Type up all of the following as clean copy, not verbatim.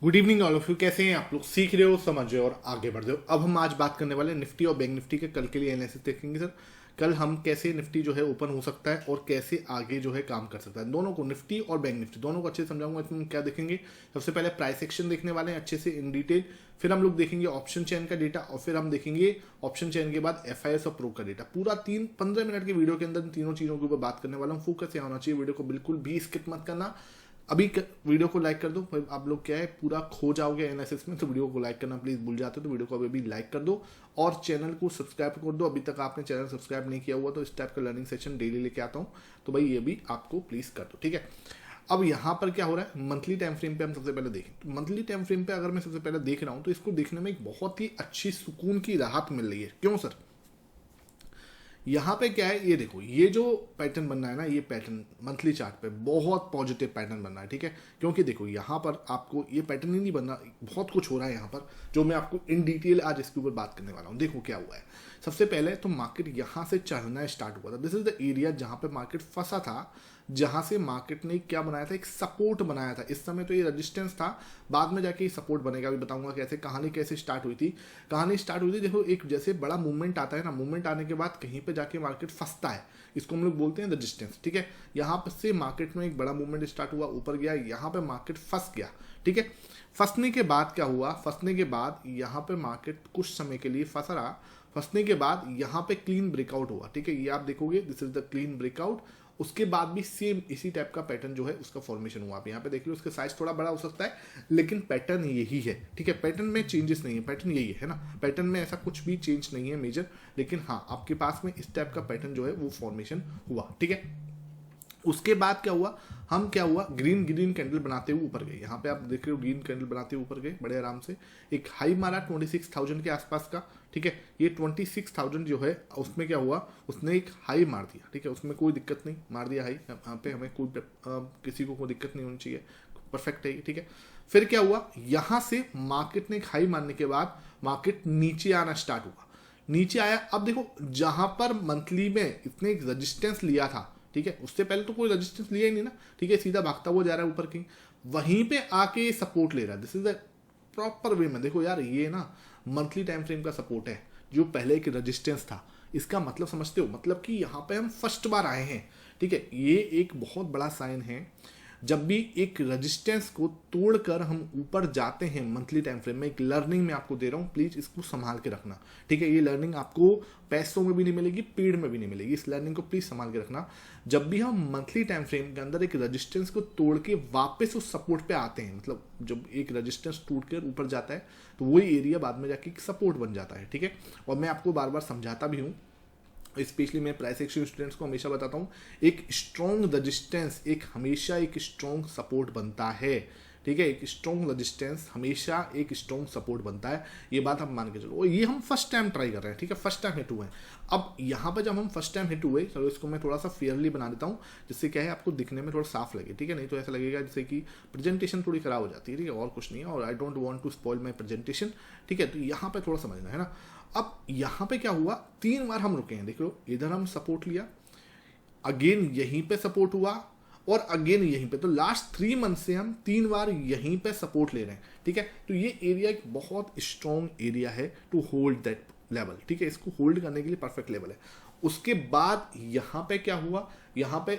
Good evening all of you. कैसे हैं आप लोग? सीख रहे हो, समझ रहे हो और आगे बढ़ रहे हो। अब हम आज बात करने वाले हैं निफ्टी और बैंक निफ्टी के कल के लिए एनालिसिस देखेंगे सर। कल हम कैसे निफ्टी जो है ओपन हो सकता है और कैसे आगे जो है काम कर सकता है, दोनों को, निफ्टी और बैंक निफ्टी दोनों को अच्छे से समझाऊंगा। इसमें क्या देखेंगे, सबसे पहले प्राइस एक्शन देखने वाले हैं अच्छे से इन डिटेल, फिर हम लोग देखेंगे ऑप्शन चेन का डेटा और फिर हम देखेंगे ऑप्शन चेन के बाद एफआईएस और प्रो का डेटा। पूरा 3-15 मिनट के वीडियो के अंदर तीनों चीजों के ऊपर बात करने वाला हूँ। फोकस यहाँ होना चाहिए, वीडियो को बिल्कुल भी स्किप मत करना। अभी वीडियो को लाइक कर दो, फिर आप लोग क्या है पूरा खो जाओगे एनालिसिस में, तो वीडियो को लाइक करना प्लीज भूल जाते हो, तो वीडियो को अभी लाइक कर दो और चैनल को सब्सक्राइब कर दो। अभी तक आपने चैनल सब्सक्राइब नहीं किया हुआ तो इस टाइप का लर्निंग सेशन डेली लेके आता हूँ, तो भाई ये भी आपको प्लीज कर दो, ठीक है। अब यहाँ पर क्या हो रहा है, मंथली टाइम फ्रेम पे हम सबसे पहले देखें। तो मंथली टाइम फ्रेम पे अगर मैं सबसे पहले देख रहा हूँ तो इसको देखने में एक बहुत ही अच्छी सुकून की राहत मिल रही है। क्यों सर? यहाँ पे क्या है, ये देखो, ये जो पैटर्न बन रहा है ना, ये पैटर्न मंथली चार्ट पे बहुत पॉजिटिव पैटर्न बन रहा है, ठीक है। क्योंकि देखो यहाँ पर आपको ये पैटर्न ही नहीं बन रहा, बहुत कुछ हो रहा है यहाँ पर जो मैं आपको इन डिटेल आज इसके ऊपर बात करने वाला हूँ। देखो क्या हुआ है। सबसे पहले तो मार्केट यहाँ से चढ़ना स्टार्ट हुआ था। दिस इज द एरिया जहाँ पे मार्केट फंसा था, जहां से मार्केट ने क्या बनाया था, एक सपोर्ट बनाया था। इस समय तो ये रेजिस्टेंस था, बाद में जाके ये सपोर्ट बनेगा। अभी बताऊंगा कैसे, कहानी कैसे स्टार्ट हुई थी। कहानी स्टार्ट हुई थी, देखो, एक जैसे बड़ा मूवमेंट आता है ना, मूवमेंट आने के बाद कहीं पे जाके मार्केट फंसता है, इसको हम लोग बोलते हैं रेजिस्टेंस, ठीक है। यहाँ पर से मार्केट में एक बड़ा मूवमेंट स्टार्ट हुआ, ऊपर गया, यहाँ पे मार्केट फंस गया, ठीक है। फंसने के बाद क्या हुआ, फंसने के बाद यहाँ पे मार्केट कुछ समय के लिए फंस रहा। फंसने के बाद यहाँ पे क्लीन ब्रेकआउट हुआ, ठीक है। ये आप देखोगे, this is the clean breakout. उसके बाद भी सेम इसी टाइप का पैटर्न जो है उसका फॉर्मेशन हुआ। आप यहाँ पे देख लो, उसका साइज थोड़ा बड़ा हो सकता है लेकिन पैटर्न यही है, ठीक है। पैटर्न में चेंजेस नहीं है, पैटर्न यही है ना, पैटर्न में ऐसा कुछ भी चेंज नहीं है मेजर, लेकिन हाँ आपके पास में इस टाइप का पैटर्न जो है वो फॉर्मेशन हुआ, ठीक है। उसके बाद क्या हुआ, हम क्या हुआ, ग्रीन ग्रीन कैंडल बनाते हुए ऊपर गए। यहाँ पे आप देख रहे हो, ग्रीन कैंडल बनाते हुए ऊपर गए बड़े आराम से। एक हाई मारा 26,000 के आसपास का, ठीक है। ये 26,000 जो है उसमें क्या हुआ, उसने एक हाई मार दिया, ठीक है। उसमें कोई दिक्कत नहीं, मार दिया हाई। यहाँ पे हमें कोई किसी को कोई दिक्कत नहीं होनी चाहिए, परफेक्ट है ये, ठीक है। फिर क्या हुआ, यहाँ से मार्केट ने एक हाई मारने के बाद मार्केट नीचे आना स्टार्ट हुआ, नीचे आया। अब देखो, जहां पर मंथली में इसने एक रेजिस्टेंस लिया था, ठीक है, उससे पहले तो कोई रेजिस्टेंस लिया ही नहीं ना, ठीक है, सीधा भागता हुआ जा रहा है ऊपर की, वहीं पे आके सपोर्ट ले रहा है। This is the proper way में। देखो यार, ये ना मंथली टाइम फ्रेम का सपोर्ट है, जो पहले एक रेजिस्टेंस था। इसका मतलब समझते हो, मतलब कि यहाँ पे हम फर्स्ट बार आए हैं, ठीक है। ये एक बहुत बड़ा साइन है। जब भी एक रेजिस्टेंस को तोड़कर हम ऊपर जाते हैं मंथली टाइम फ्रेम में, एक लर्निंग में आपको दे रहा हूं, प्लीज इसको संभाल के रखना, ठीक है। ये लर्निंग आपको पैसों में भी नहीं मिलेगी, पेड में भी नहीं मिलेगी, इस लर्निंग को प्लीज संभाल के रखना। जब भी हम मंथली टाइम फ्रेम के अंदर एक रेजिस्टेंस को तोड़ के वापस उस सपोर्ट पे आते हैं, मतलब जब एक रेजिस्टेंस टूट कर ऊपर जाता है तो वही एरिया बाद में जाके एक सपोर्ट बन जाता है, ठीक है। और मैं आपको बार बार समझाता भी हूँ, स्पेशली मैं प्राइस एक्शन स्टूडेंट्स को हमेशा बताता हूँ, एक स्ट्रॉन्ग रेजिस्टेंस एक हमेशा एक स्ट्रॉन्ग सपोर्ट बनता है, ठीक है। एक स्ट्रॉन्ग रेजिस्टेंस हमेशा एक स्ट्रॉन्ग सपोर्ट बनता है, ये बात हम मान के चलो। और ये हम फर्स्ट टाइम ट्राई कर रहे हैं, ठीक है, फर्स्ट टाइम हिट हुए हैं। अब यहाँ पर जब हम फर्स्ट टाइम हिट हुए, चलो इसको मैं थोड़ा सा फेयरली बना देता हूँ, जिससे क्या है आपको दिखने में थोड़ा साफ लगे, ठीक है। नहीं तो ऐसा लगेगा जैसे कि प्रेजेंटेशन थोड़ी खराब हो जाती है, ठीक है, और कुछ नहीं है। और I don't want to spoil my presentation, ठीक है। तो यहाँ पे थोड़ा समझना है ना। अब यहाँ पे क्या हुआ, 3 बार हम रुके हैं, देखो इधर हम सपोर्ट लिया, अगेन यहीं पे सपोर्ट हुआ और अगेन यहीं पे। तो लास्ट 3 मंथ से हम 3 बार यहीं पे सपोर्ट ले रहे हैं, ठीक है। तो ये एरिया एक बहुत स्ट्रॉन्ग एरिया है टू होल्ड दैट लेवल, ठीक है। इसको होल्ड करने के लिए परफेक्ट लेवल है। उसके बाद यहाँ पे क्या हुआ, यहाँ पे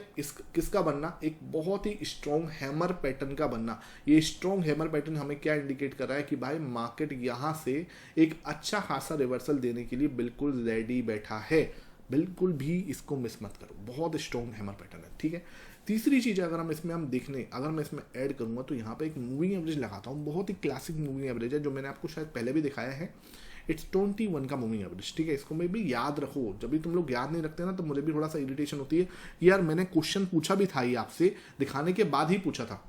किसका बनना, एक बहुत ही स्ट्रॉन्ग हैमर पैटर्न का बनना। ये स्ट्रॉन्ग हैमर पैटर्न हमें क्या इंडिकेट कर रहा है कि भाई मार्केट यहाँ से एक अच्छा खासा रिवर्सल देने के लिए बिल्कुल रेडी बैठा है। बिल्कुल भी इसको मिस मत करो, बहुत स्ट्रॉन्ग हैमर पैटर्न है, ठीक है। तीसरी चीज अगर हम देखने, अगर मैं इसमें ऐड करूंगा तो यहाँ पे एक मूविंग एवरेज लगाता हूँ, बहुत ही क्लासिक मूविंग एवरेज है, जो मैंने आपको शायद पहले भी दिखाया है। इट्स 21 का मूविंग एवरेज, ठीक है। इसको मैं भी याद रखो, जब भी तुम लोग याद नहीं रखते ना तो मुझे भी थोड़ा सा इरिटेशन होती है कि यार मैंने क्वेश्चन पूछा भी था, ये आपसे दिखाने के बाद ही पूछा था,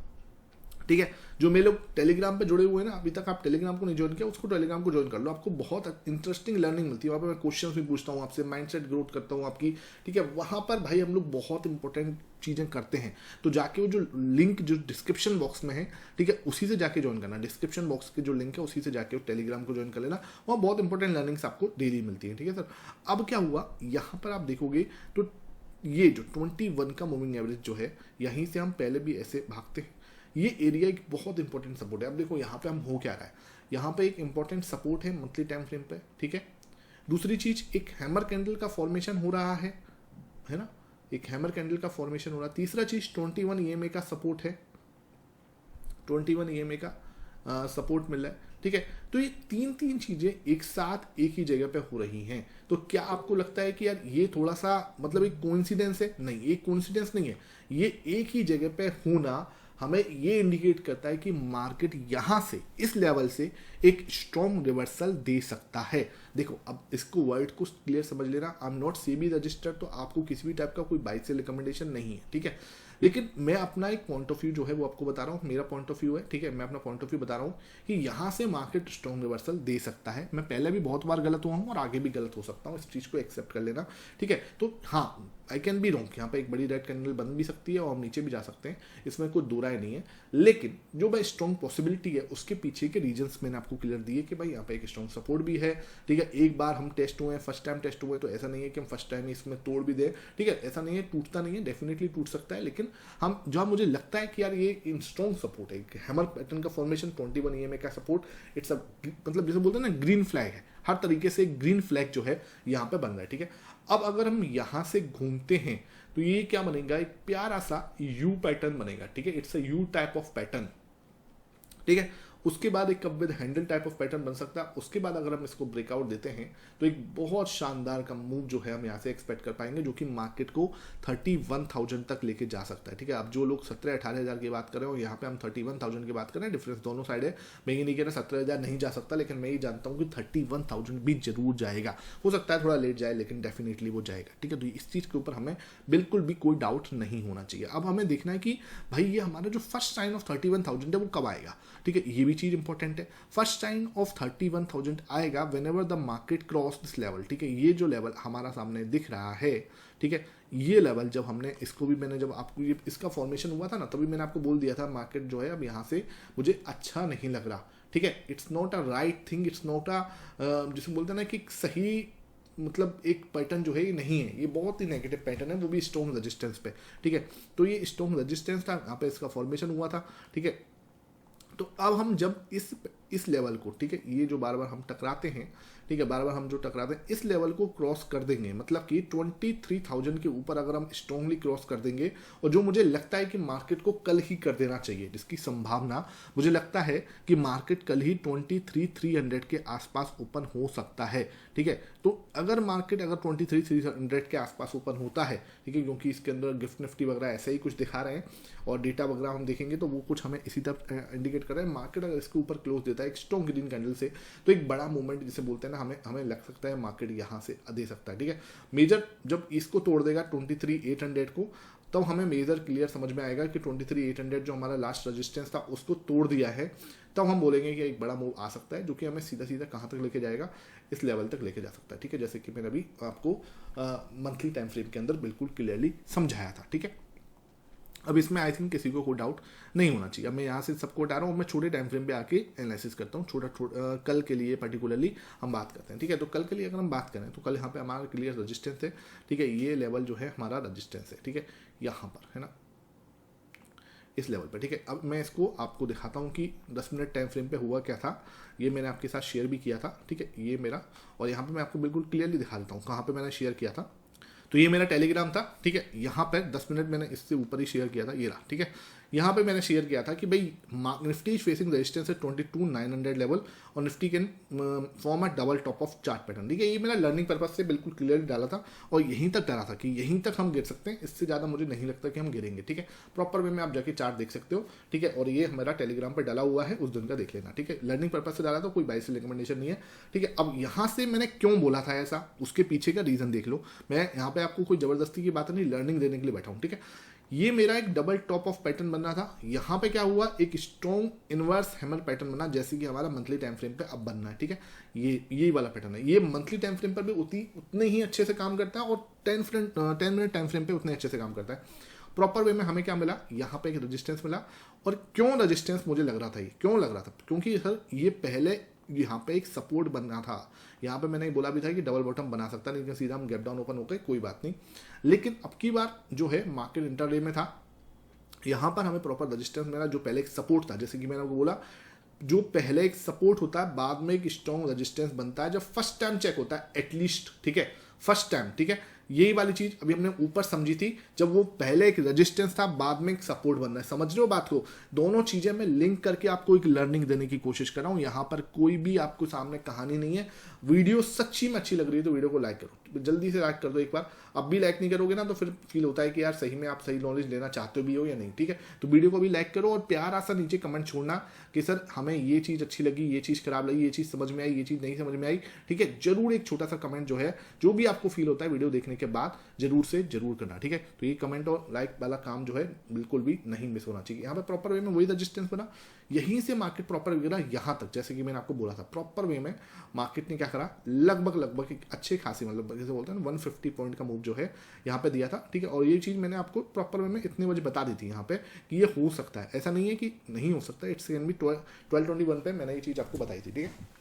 ठीक है। जो मेरे लोग टेलीग्राम पे जुड़े हुए हैं ना, अभी तक आप टेलीग्राम को नहीं ज्वाइन किया, उसको टेलीग्राम को ज्वाइन कर लो, आपको बहुत इंटरेस्टिंग लर्निंग मिलती है। वहाँ पे मैं क्वेश्चंस भी पूछता हूँ आपसे, माइंडसेट ग्रोथ करता हूँ आपकी, ठीक है। वहाँ पर भाई हम लोग बहुत इंपॉर्टेंट चीज़ें करते हैं। तो जाके वो जो लिंक जो डिस्क्रिप्शन बॉक्स में है, ठीक है, उसी से जाके ज्वाइन करना। डिस्क्रिप्शन बॉक्स के जो लिंक है उसी से जाके टेलीग्राम को ज्वाइन कर लेना, वहाँ बहुत इंपॉर्टेंट लर्निंग्स आपको डेली मिलती है, ठीक है सर। अब क्या हुआ, यहाँ पर आप देखोगे तो ये जो 21 का मूविंग एवरेज जो है, यहीं से हम पहले भी ऐसे भागते हैं, ये एरिया एक बहुत इंपॉर्टेंट सपोर्ट है। अब देखो यहाँ पे हम हो क्या रहा है, यहाँ पे एक इंपॉर्टेंट सपोर्ट है मंथली टाइम फ्रेम पे, ठीक है। दूसरी चीज, एक हैमर कैंडल का फॉर्मेशन हो रहा है ना, एक हैमर कैंडल का फॉर्मेशन हो रहा है। तीसरा चीज 21 EMA का सपोर्ट है, 21 EMA का सपोर्ट मिल रहा है, ठीक है। तो ये तीन चीजें एक साथ एक ही जगह पे हो रही हैं। तो क्या आपको लगता है कि यार ये थोड़ा सा मतलब एक कोइंसिडेंस है? नहीं, एक कोइंसिडेंस नहीं है, ये एक ही जगह पे होना हमें ये इंडिकेट करता है कि मार्केट यहां से, इस लेवल से एक स्ट्रॉन्ग रिवर्सल दे सकता है। देखो अब इसको वर्ड को क्लियर समझ लेना, I am not SEBI registered, तो आपको किसी भी टाइप का कोई बाई सेल रिकमेंडेशन नहीं है, ठीक है। लेकिन मैं अपना एक पॉइंट ऑफ व्यू जो है वो आपको बता रहा हूँ, मेरा पॉइंट ऑफ व्यू है, ठीक है। मैं अपना पॉइंट ऑफ व्यू बता रहा हूँ कि यहाँ से मार्केट स्ट्रॉन्ग रिवर्सल दे सकता है। मैं पहले भी बहुत बार गलत हुआ हूँ और आगे भी गलत हो सकता हूँ, इस चीज़ को एक्सेप्ट कर लेना, ठीक है। तो हाँ, आई कैन बी रॉन्ग, यहाँ पे एक बड़ी रेड कैंडल बन भी सकती है और हम नीचे भी जा सकते हैं, इसमें कोई दो राय नहीं है। लेकिन जो भाई स्ट्रॉन्ग पॉसिबिलिटी है उसके पीछे के रीजंस मैंने आपको क्लियर दिए कि भाई यहाँ पे एक स्ट्रॉन्ग सपोर्ट भी है, ठीक है। एक बार हम टेस्ट हुए हैं, फर्स्ट टाइम टेस्ट हुए, तो ऐसा नहीं है कि हम फर्स्ट टाइम इसमें तोड़ भी दें, ठीक है। ऐसा नहीं है, टूटता नहीं है, डेफिनेटली टूट सकता है, लेकिन हम जो मुझे लगता है कि यार ये स्ट्रॉन्ग सपोर्ट है, हैमर पैटर्न का फॉर्मेशन, 21 EMA का सपोर्ट, इट्स अ मतलब जैसे बोलते हैं ना ग्रीन फ्लैग है, हर तरीके से ग्रीन फ्लैग जो है यहाँ पे बन रहा है, ठीक है। अब अगर हम यहाँ से घूमते हैं तो ये क्या बनेगा, एक प्यारा सा यू पैटर्न बनेगा, ठीक है। It's a you type of pattern, ठीक है। उसके बाद एक cup with handle type of pattern बन सकता है। उसके बाद अगर हम इसको ब्रेकआउट देते हैं तो एक बहुत शानदार का मूव जो है हम यहाँ से एक्सपेक्ट कर पाएंगे, जो कि मार्केट को 31,000 तक लेके जा सकता है, ठीक है। अब जो लोग 17-18 हज़ार की बात कर रहे हो, यहाँ पे हम 31,000 की बात कर रहे हैं, डिफरेंस दोनों साइड है। मैं ये नहीं कह रहा 17,000 नहीं जा सकता, लेकिन मैं ये जानता हूँ कि 31,000 भी जरूर जाएगा। हो सकता है थोड़ा लेट जाए, लेकिन डेफिनेटली वो जाएगा, ठीक है। तो इस चीज़ के ऊपर हमें बिल्कुल भी कोई डाउट नहीं होना चाहिए। अब हमें देखना है कि भाई ये हमारा जो फर्स्ट साइन ऑफ 31,000 है वो कब आएगा, ठीक है। ये भी चीज़ इंपॉर्टेंट है। फर्स्ट साइन ऑफ 31,000 आएगा whenever the market cross this level, ठीक है। ये जो लेवल हमारा सामने दिख रहा है, ठीक है, ये लेवल जब हमने इसको भी, मैंने जब आपको ये इसका फॉर्मेशन हुआ था ना, तभी मैंने आपको बोल दिया था मार्केट जो है अब यहाँ से मुझे अच्छा नहीं लग रहा, ठीक है। It's not a right thing, it's not a जिसे बोलते हैं ना कि सही मतलब एक पैटर्न जो है ये नहीं है, ये बहुत ही नेगेटिव पैटर्न है, वो भी स्टॉर्म रेजिस्टेंस पे, ठीक है। तो ये स्टॉर्म रेजिस्टेंस था, यहाँ पे इसका फॉर्मेशन हुआ था, ठीक है। तो अब हम जब इस लेवल को, ठीक है, ये जो बार बार हम टकराते हैं, ठीक है, बार बार हम जो टकराते हैं, इस लेवल को क्रॉस कर देंगे, मतलब कि 23,000 के ऊपर अगर हम स्ट्रांगली क्रॉस कर देंगे, और जो मुझे लगता है कि मार्केट को कल ही कर देना चाहिए, जिसकी संभावना मुझे लगता है कि मार्केट कल ही 23,300 के आसपास ओपन हो सकता है, ठीक है। तो अगर मार्केट अगर 23,300 के आसपास ओपन होता है, ठीक है, क्योंकि इसके अंदर गिफ्ट निफ्टी वगैरह ऐसे ही कुछ दिखा रहे हैं और डेटा वगैरह हम देखेंगे तो वो कुछ हमें इसी तरफ इंडिकेट कर रहा है। मार्केट अगर इसके ऊपर क्लोज देता है एक स्ट्रॉन्ग ग्रीन कैंडल से, तो एक बड़ा मूवमेंट जिसे बोलते हैं ना, हमें लग सकता है मार्केट यहाँ से दे सकता है, ठीक है। मेजर जब इसको तोड़ देगा 23,800 को, तब हमें मेजर क्लियर समझ में आएगा कि 23,800 जो हमारा लास्ट रेजिस्टेंस था उसको तोड़ दिया है, तब हम बोलेंगे कि एक बड़ा मूव आ सकता है, जो कि हमें सीधा सीधा कहाँ तक लेके जाएगा, इस लेवल तक लेके जा सकता है, ठीक है। जैसे कि मैंने अभी आपको मंथली टाइम फ्रेम के अंदर बिल्कुल क्लियरली समझाया था, ठीक है। अब इसमें आई थिंक किसी को कोई डाउट नहीं होना चाहिए। अब मैं यहाँ से सबको हटा रहा हूँ, मैं छोटे टाइम फ्रेम पे आके एनालिसिस करता हूँ, छोटा कल के लिए पर्टिकुलरली हम बात करते हैं, ठीक है। तो कल के लिए अगर हम बात करें तो कल यहाँ पे हमारा क्लियर रजिस्टेंस है, ठीक है। ये लेवल जो है हमारा रजिस्टेंस है, ठीक है, यहाँ पर है ना, इस लेवल पर, ठीक है। अब मैं इसको आपको दिखाता हूँ कि 10 मिनट टाइम फ्रेम पे हुआ क्या था, ये मैंने आपके साथ शेयर भी किया था, ठीक है, ये मेरा, और यहाँ पे मैं आपको बिल्कुल क्लियरली दिखा देता हूँ कहाँ पे मैंने शेयर किया था। तो ये मेरा टेलीग्राम था, ठीक है, यहाँ पर 10 मिनट मैंने इससे ऊपर ही शेयर किया था, ये रहा, ठीक है। यहाँ पे मैंने शेयर किया था कि भाई निफ्टी इज फेसिंग रेजिस्टेंस है 22,900 लेवल, और Nifty can form a double top of chart pattern, ठीक है। ये मेरा लर्निंग पर्पज से बिल्कुल क्लियरली डाला था, और यहीं तक डाला था कि यहीं तक हम गिर सकते हैं, इससे ज़्यादा मुझे नहीं लगता कि हम गिरेंगे, ठीक है। प्रॉपर वे में आप जाके चार्ट देख सकते हो, ठीक है, और ये हमारा टेलीग्राम पर डाला हुआ है, उस दिन का देख लेना, ठीक है। लर्निंग पर्पज से डाला था, कोई बाई से रिकमेंडेशन नहीं है, ठीक है। अब यहाँ से मैंने क्यों बोला था ऐसा, उसके पीछे का रीजन देख लो। मैं यहाँ पे आपको कोई जबरदस्ती की बात नहीं, लर्निंग देने के लिए बैठा हूँ, ठीक है। ये मेरा एक डबल टॉप ऑफ पैटर्न बनना था, यहाँ पे क्या हुआ, एक स्ट्रॉन्ग इनवर्स हैमर पैटर्न बना, जैसे कि हमारा मंथली टाइम फ्रेम पे अब बनना है, ठीक है। ये वाला पैटर्न है, ये मंथली टाइम फ्रेम पर भी उतने ही अच्छे से काम करता है, और 10 मिनट टाइम फ्रेम पे उतने अच्छे से काम करता है। प्रॉपर वे में हमें क्या मिला, यहाँ पे एक रेजिस्टेंस मिला, और क्यों रेजिस्टेंस मुझे लग रहा था, ये क्यों लग रहा था, क्योंकि सर ये पहले यहाँ पे एक सपोर्ट बनना था, यहाँ पे मैंने बोला भी था कि डबल बॉटम बना सकता नहीं, सीधा हम गैप डाउन ओपन हो गए, कोई बात नहीं। लेकिन अब की बार जो है मार्केट इंटरडे में था, यहाँ पर हमें प्रॉपर रजिस्टेंस मेरा जो पहले एक सपोर्ट था, जैसे कि मैंने आपको बोला जो पहले एक सपोर्ट होता है बाद में एक स्ट्रॉन्ग रेजिस्टेंस बनता है जब फर्स्ट टाइम चेक होता है एटलीस्ट, ठीक है, फर्स्ट टाइम, ठीक है। यही वाली चीज अभी हमने ऊपर समझी थी, जब वो पहले एक रेजिस्टेंस था बाद में एक सपोर्ट बन रहा है। समझ रहे हो बात को? दोनों चीजें मैं लिंक करके आपको एक लर्निंग देने की कोशिश कर रहा हूं। यहाँ पर कोई भी आपको सामने कहानी नहीं है। वीडियो सच्ची में अच्छी लग रही है तो वीडियो को लाइक करो, जल्दी से लाइक कर दो एक बार। अब भी लाइक नहीं करोगे ना तो फिर फील होता है कि यार सही में आप सही नॉलेज लेना चाहते भी हो या नहीं, ठीक है। तो वीडियो को भी लाइक करो और प्यारा सा नीचे कमेंट छोड़ना कि सर हमें ये चीज अच्छी लगी, ये चीज खराब लगी, ये चीज समझ में आई, ये चीज नहीं समझ में आई, ठीक है। जरूर एक छोटा सा कमेंट जो है, जो भी आपको फील होता है वीडियो देखने के बाद जरूर से जरूर करना, ठीक है। तो ये कमेंट और लाइक वाला काम जो है बिल्कुल भी नहीं मिस होना चाहिए। यहाँ पे प्रॉपर वे में वही रजिस्टेंस बना, यहीं से मार्केट प्रॉपर गिरा यहाँ तक, जैसे कि मैंने आपको बोला था प्रॉपर वे में मार्केट ने क्या करा, लगभग एक अच्छे खासी, मतलब जैसे बोलते हैं 150 पॉइंट का मूव जो है यहाँ पे दिया था, ठीक है। और ये चीज मैंने आपको प्रॉपर वे में इतने बजे बता दी थी यहाँ पे कि ये हो सकता है, ऐसा नहीं है कि नहीं हो सकता। इट्स कैन बी 1221 पे मैंने ये चीज आपको बताई थी, ठीक है।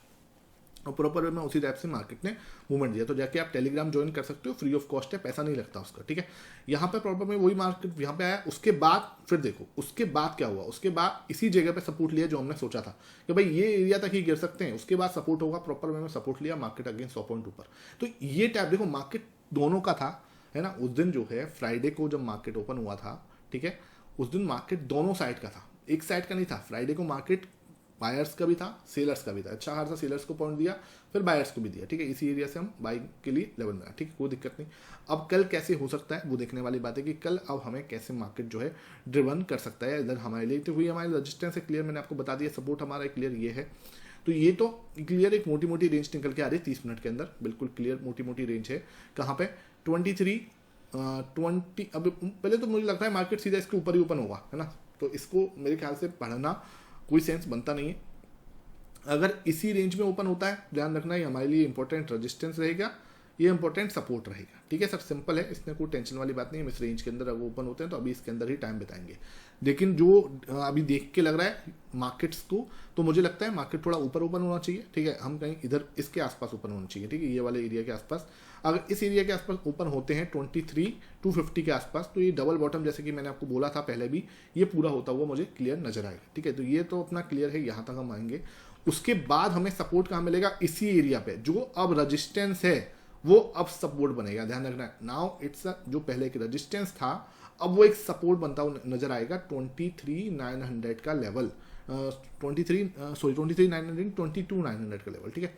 और प्रॉपर वे में उसी टाइप से मार्केट ने मूवमेंट दिया। तो जाके आप टेलीग्राम ज्वाइन कर सकते हो, फ्री ऑफ कॉस्ट है, पैसा नहीं लगता उसका, ठीक है। यहाँ पे प्रॉपर में वही मार्केट यहाँ पे आया। उसके बाद फिर देखो उसके बाद क्या हुआ, उसके बाद इसी जगह पे सपोर्ट लिया जो हमने सोचा था कि भाई ये एरिया तक ही गिर सकते हैं, उसके बाद सपोर्ट होगा। प्रॉपर वे में सपोर्ट लिया, मार्केट अगेन 100 पॉइंट ऊपर। तो ये टाइप देखो मार्केट दोनों का था, है ना। उस दिन जो है फ्राइडे को जब मार्केट ओपन हुआ था, ठीक है, उस दिन मार्केट दोनों साइड का था, एक साइड का नहीं था। फ्राइडे को मार्केट बायर्स का भी था, सेलर्स का भी था। अच्छा खासा सेलर्स को पॉइंट दिया, फिर बायर्स को भी दिया, ठीक है। इसी एरिया से हम बाइंग के लिए लेवल में, ठीक है, कोई दिक्कत नहीं। अब कल कैसे हो सकता है वो देखने वाली बात है कि कल अब हमें कैसे मार्केट जो है ड्रिवन कर सकता है। इधर हमारे लिए तो हुई हमारी रजिस्टेंस है क्लियर, मैंने आपको बता दिया। सपोर्ट हमारा क्लियर ये है, तो ये तो क्लियर एक मोटी मोटी रेंज निकल के आ रही है 30 मिनट के अंदर, बिल्कुल क्लियर मोटी मोटी रेंज है। कहाँ पे 23 20। अब पहले तो मुझे लगता है मार्केट सीधा इसके ऊपर ही ओपन होगा, है ना। तो इसको मेरे ख्याल से पढ़ना कोई सेंस बनता नहीं है। अगर इसी रेंज में ओपन होता है, ध्यान रखना ये हमारे लिए इंपॉर्टेंट रेजिस्टेंस रहेगा, ये इंपॉर्टेंट सपोर्ट रहेगा, ठीक है सर। सिंपल है, इसमें कोई टेंशन वाली बात नहीं है। इस रेंज के अंदर अगर ओपन होते हैं तो अभी इसके अंदर ही टाइम बिताएंगे। लेकिन जो अभी देख के लग रहा है मार्केट्स को, तो मुझे लगता है मार्केट थोड़ा ऊपर ओपन होना चाहिए, ठीक है। हम कहीं इधर इसके आसपास ओपन होना चाहिए, ठीक है, ये वाले एरिया के आसपास। अगर इस एरिया के आसपास ओपन होते हैं 23,250 के आसपास, तो ये डबल बॉटम जैसे कि मैंने आपको बोला था पहले भी, ये पूरा होता हुआ मुझे क्लियर नजर आएगा, ठीक है। तो ये तो अपना क्लियर है, यहाँ तक हम आएंगे। उसके बाद हमें सपोर्ट कहाँ मिलेगा, इसी एरिया पे जो अब रेजिस्टेंस है वो अब सपोर्ट बनेगा। ध्यान रखना, नाउ इट्स जो पहले एक रेजिस्टेंस था अब वो एक सपोर्ट बनता हुआ नजर आएगा 23,900 का लेवल, 23,900 22,900 का लेवल, ठीक है।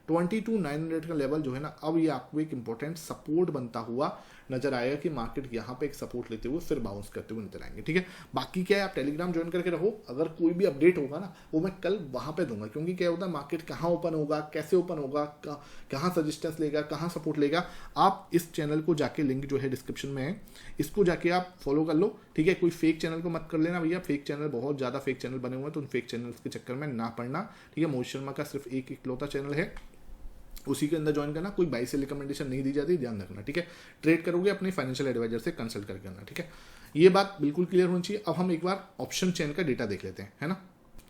22,900 का लेवल जो है ना, अब ये आपको एक इंपॉर्टेंट सपोर्ट बनता हुआ नजर आएगा कि मार्केट यहाँ पे एक सपोर्ट लेते हुए फिर बाउंस करते हुए नजर आएंगे, ठीक है। बाकी क्या है, आप टेलीग्राम ज्वाइन करके रहो, अगर कोई भी अपडेट होगा ना वो मैं कल वहां पे दूंगा। क्योंकि क्या होता है मार्केट कहाँ ओपन होगा, कैसे ओपन होगा, कहाँ सजेस्टेंस लेगा, कहाँ सपोर्ट लेगा, आप इस चैनल को जाके, लिंक जो है डिस्क्रिप्शन में है, इसको जाके आप फॉलो कर लो, ठीक है। कोई फेक चैनल को मत कर लेना भैया, फेक चैनल बहुत ज्यादा फेक चैनल बने हुए हैं, तो उन फेक चैनल के चक्कर में ना पड़ना, ठीक है। मोहित शर्मा का सिर्फ एक इकलौता चैनल है, उसी के अंदर ज्वाइन करना, कोई बाई से रिकमेंडेशन नहीं दी जाती, ध्यान रखना, ठीक है। ट्रेड करोगे अपने फाइनेंशियल एडवाइजर से कंसल्ट करके करना, ठीक है। ये बात बिल्कुल क्लियर होनी चाहिए। अब हम एक बार ऑप्शन चेन का डेटा देख लेते हैं, है ना।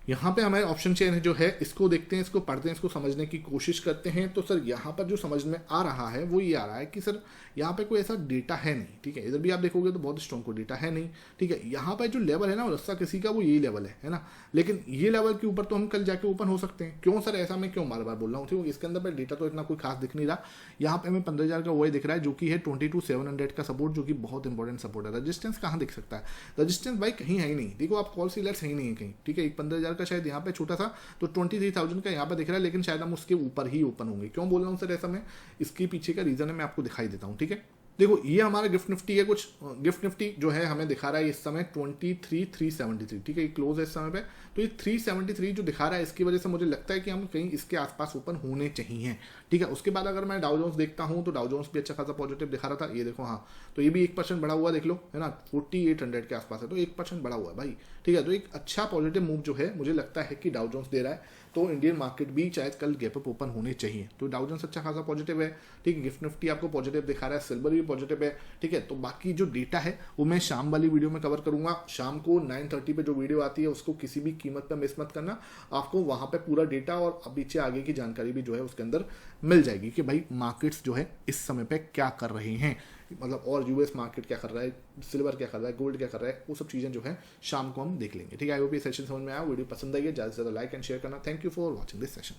यहाँ पे हमारे ऑप्शन चेन जो है इसको देखते हैं, इसको पढ़ते हैं, इसको समझने की कोशिश करते हैं। तो सर यहाँ पर जो समझ में आ रहा है वो ये आ रहा है कि सर यहाँ पे कोई ऐसा डेटा है नहीं, ठीक है। इधर भी आप देखोगे तो बहुत स्ट्रॉन्ग कोई डेटा है नहीं, ठीक है। यहाँ पर जो लेवल है ना रस्सा किसी का वो यही लेवल है ना। लेकिन ये लेवल के ऊपर तो हम कल जाके ओपन हो सकते हैं। क्यों सर ऐसा मैं क्यों बार बार बोल रहा हूँ, ठीक है। इसके अंदर पर डेटा तो इतना कोई खास दिख नहीं रहा। यहाँ पे हमें 15,000 का वही दिख रहा है जो कि है 22,700 का सपोर्ट, जो कि बहुत इंपॉर्टेंट सपोर्ट है। रजिस्टेंस कहाँ दिख सकता है, रजिस्टेंस भाई कहीं है ही नहीं, देखो आप कॉल सीलर्स है ही नहीं है कहीं, ठीक है। एक 15,000 का शायद यहाँ पे छोटा था, तो 23,000 का यहाँ पे दिख रहा है, लेकिन शायद हम उसके ऊपर ही ओपन होंगे। क्यों बोल रहा हूँ सर ऐसा, मैं इसके पीछे का रीजन है मैं आपको दिखाई देता हूँ, ठीक है। देखो ये हमारा गिफ्ट निफ्टी है, कुछ गिफ्ट निफ्टी जो है हमें दिखा रहा है इस समय 23,373, ठीक है। ये क्लोज है इस समय पे, तो ये 373 जो दिखा रहा है इसकी वजह से मुझे लगता है कि हम कहीं इसके आसपास ओपन होने चाहिए, ठीक है। उसके बाद अगर मैं डाउ जोन्स देखता हूँ तो डाउ जोन्स भी अच्छा खासा पॉजिटिव दिखा रहा था, ये देखो, हाँ, तो ये भी 1% बढ़ा हुआ देख लो, है ना। 4800 के आसपास है, तो 1% बढ़ा हुआ है भाई, ठीक है। तो एक अच्छा पॉजिटिव मूव जो है मुझे लगता है कि डाउ जोन्स दे रहा है, तो इंडियन मार्केट भी शायद कल गैप अप ओपन होने चाहिए। तो डाउ जोन्स अच्छा खासा पॉजिटिव है, ठीक है। गिफ्ट निफ्टी आपको पॉजिटिव दिखा रहा है, सिल्वर भी पॉजिटिव है, ठीक है। तो बाकी जो डेटा है वो मैं शाम वाली वीडियो में कवर करूंगा। शाम को 9:30 पे जो वीडियो आती है उसको किसी भी कीमत पर मिस मत करना, आपको वहां पे पूरा डेटा और पीछे आगे की जानकारी भी जो है उसके अंदर मिल जाएगी कि भाई मार्केट्स जो है इस समय पे क्या कर रहे हैं, मतलब और यूएस मार्केट क्या कर रहा है, सिल्वर क्या कर रहा है, गोल्ड क्या कर रहा है, वो सब चीज़ें जो है शाम को हम देख लेंगे, ठीक है। आई होप ये सेशन समझ में आया, वीडियो पसंद आई है, ज़्यादा से ज़्यादा लाइक एंड शेयर करना। Thank you for watching this session.